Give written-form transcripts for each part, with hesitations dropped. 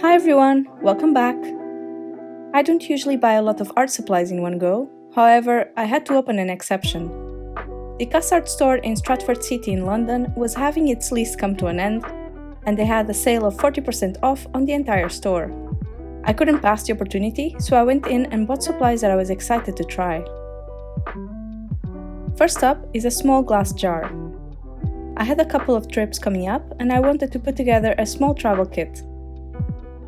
Hi everyone, welcome back! I don't usually buy a lot of art supplies in one go, however, I had to open an exception. The CassArt store in Stratford City in London was having its lease come to an end, and they had a sale of 40% off on the entire store. I couldn't pass the opportunity, so I went in and bought supplies that I was excited to try. First up is a small glass jar. I had a couple of trips coming up and I wanted to put together a small travel kit.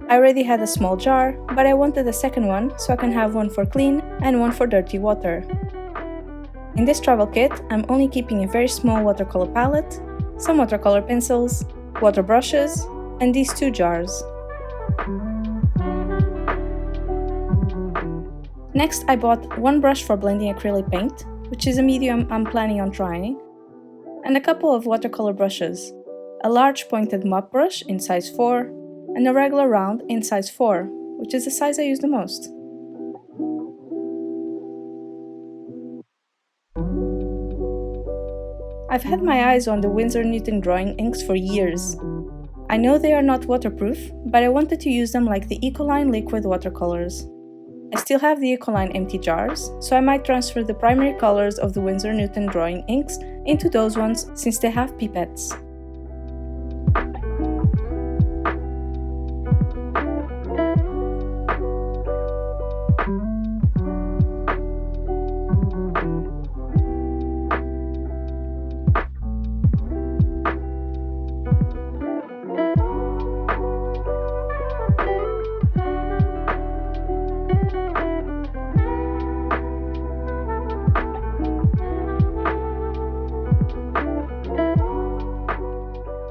I already had a small jar, but I wanted a second one so I can have one for clean and one for dirty water. In this travel kit, I'm only keeping a very small watercolor palette, some watercolor pencils, water brushes, and these two jars. Next, I bought one brush for blending acrylic paint, which is a medium I'm planning on trying, and a couple of watercolor brushes, a large pointed mop brush in size 4, and a regular round in size 4, which is the size I use the most. I've had my eyes on the Winsor&Newton drawing inks for years. I know they are not waterproof, but I wanted to use them like the Ecoline liquid watercolors. I still have the Ecoline empty jars, so I might transfer the primary colors of the Winsor&Newton drawing inks into those ones since they have pipettes.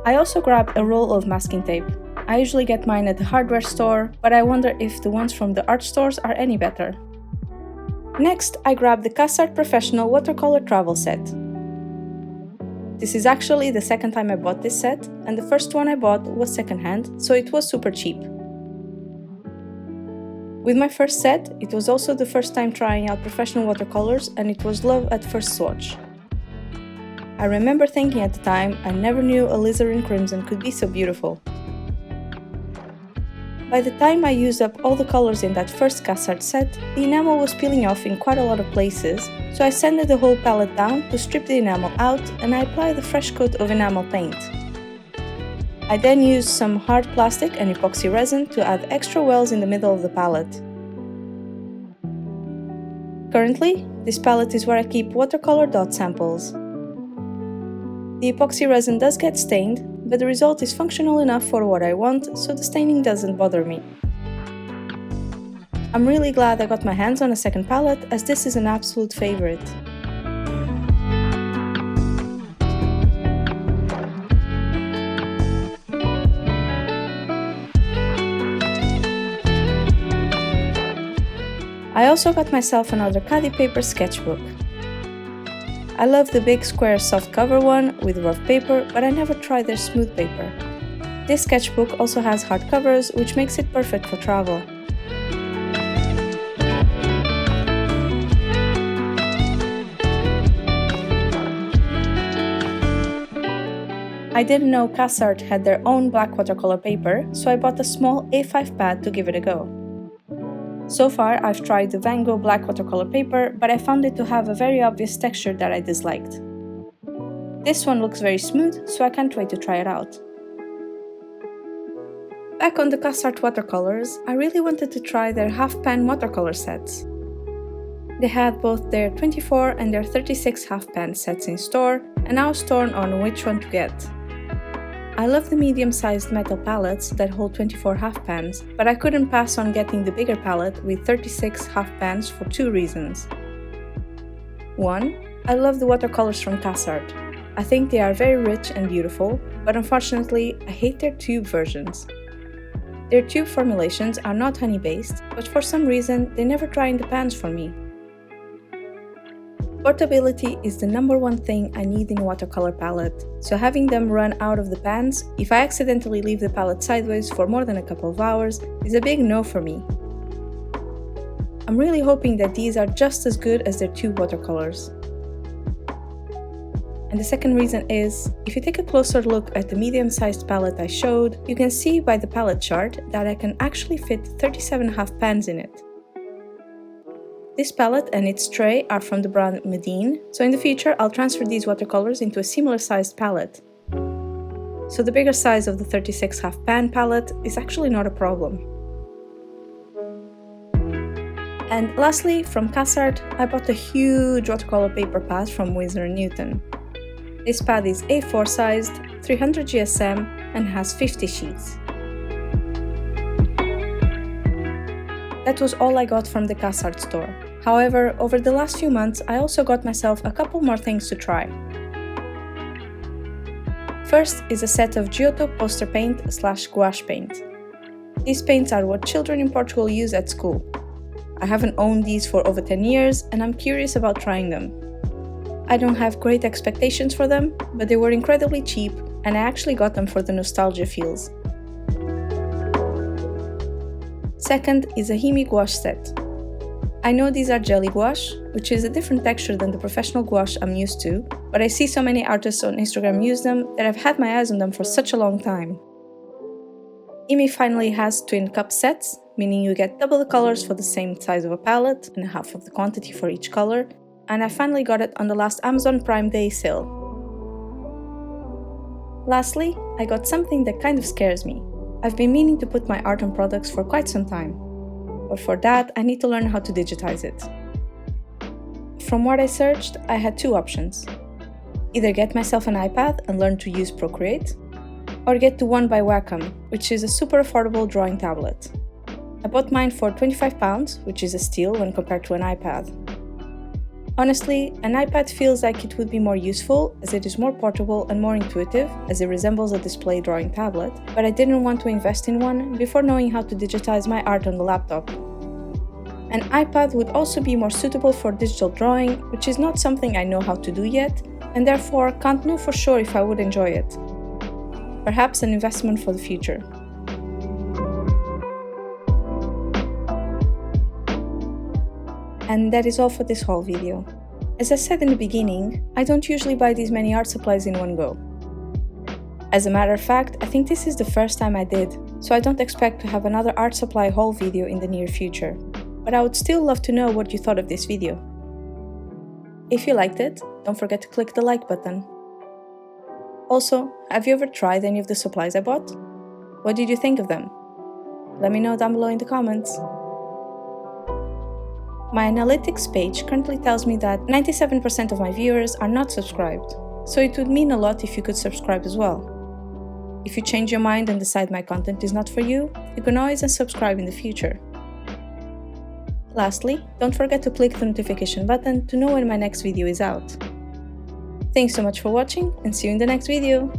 I also grabbed a roll of masking tape. I usually get mine at the hardware store, but I wonder if the ones from the art stores are any better. Next, I grabbed the CassArt Professional Watercolor Travel Set. This is actually the second time I bought this set, and the first one I bought was secondhand, so it was super cheap. With my first set, it was also the first time trying out professional watercolors, and it was love at first swatch. I remember thinking at the time I never knew alizarin crimson could be so beautiful. By the time I used up all the colors in that first CassArt set, the enamel was peeling off in quite a lot of places, so I sanded the whole palette down to strip the enamel out and I applied a fresh coat of enamel paint. I then used some hard plastic and epoxy resin to add extra wells in the middle of the palette. Currently, this palette is where I keep watercolor dot samples. The epoxy resin does get stained, but the result is functional enough for what I want, so the staining doesn't bother me. I'm really glad I got my hands on a second palette, as this is an absolute favorite. I also got myself another Khadi Papers Sketchbook. I love the big square soft cover one with rough paper, but I never tried their smooth paper. This sketchbook also has hard covers, which makes it perfect for travel. I didn't know CassArt had their own black watercolor paper, so I bought a small A5 pad to give it a go. So far, I've tried the Van Gogh black watercolor paper, but I found it to have a very obvious texture that I disliked. This one looks very smooth, so I can't wait to try it out. Back on the CassArt watercolors, I really wanted to try their half-pan watercolor sets. They had both their 24 and their 36 half-pan sets in store, and I was torn on which one to get. I love the medium-sized metal palettes that hold 24 half-pans, but I couldn't pass on getting the bigger palette with 36 half-pans for two reasons. One, I love the watercolors from CassArt. I think they are very rich and beautiful, but unfortunately, I hate their tube versions. Their tube formulations are not honey-based, but for some reason, they never dry in the pans for me. Portability is the #1 thing I need in a watercolor palette, so having them run out of the pans if I accidentally leave the palette sideways for more than a couple of hours is a big no for me. I'm really hoping that these are just as good as their tube watercolors. And the second reason is, if you take a closer look at the medium-sized palette I showed, you can see by the palette chart that I can actually fit 37.5 pans in it. This palette and its tray are from the brand Medine, so in the future I'll transfer these watercolors into a similar sized palette. So the bigger size of the 36.5 pan palette is actually not a problem. And lastly, from CassArt, I bought a huge watercolor paper pad from Winsor&Newton. This pad is A4 sized, 300 GSM and has 50 sheets. That was all I got from the CassArt store. However, over the last few months, I also got myself a couple more things to try. First is a set of Giotto poster paint / gouache paint. These paints are what children in Portugal use at school. I haven't owned these for over 10 years and I'm curious about trying them. I don't have great expectations for them, but they were incredibly cheap and I actually got them for the nostalgia feels. Second is a HIMI gouache set. I know these are jelly gouache, which is a different texture than the professional gouache I'm used to, but I see so many artists on Instagram use them that I've had my eyes on them for such a long time. HIMI finally has twin cup sets, meaning you get double the colors for the same size of a palette and half of the quantity for each color, and I finally got it on the last Amazon Prime Day sale. Lastly, I got something that kind of scares me. I've been meaning to put my art on products for quite some time, but for that I need to learn how to digitize it. From what I searched, I had two options. Either get myself an iPad and learn to use Procreate, or get the one by Wacom, which is a super affordable drawing tablet. I bought mine for £25, which is a steal when compared to an iPad. Honestly, an iPad feels like it would be more useful as it is more portable and more intuitive as it resembles a display drawing tablet, but I didn't want to invest in one before knowing how to digitize my art on the laptop. An iPad would also be more suitable for digital drawing, which is not something I know how to do yet, and therefore can't know for sure if I would enjoy it. Perhaps an investment for the future. And that is all for this haul video. As I said in the beginning, I don't usually buy these many art supplies in one go. As a matter of fact, I think this is the first time I did, so I don't expect to have another art supply haul video in the near future. But I would still love to know what you thought of this video. If you liked it, don't forget to click the like button. Also, have you ever tried any of the supplies I bought? What did you think of them? Let me know down below in the comments. My analytics page currently tells me that 97% of my viewers are not subscribed, so it would mean a lot if you could subscribe as well. If you change your mind and decide my content is not for you, you can always unsubscribe in the future. Lastly, don't forget to click the notification button to know when my next video is out. Thanks so much for watching and see you in the next video!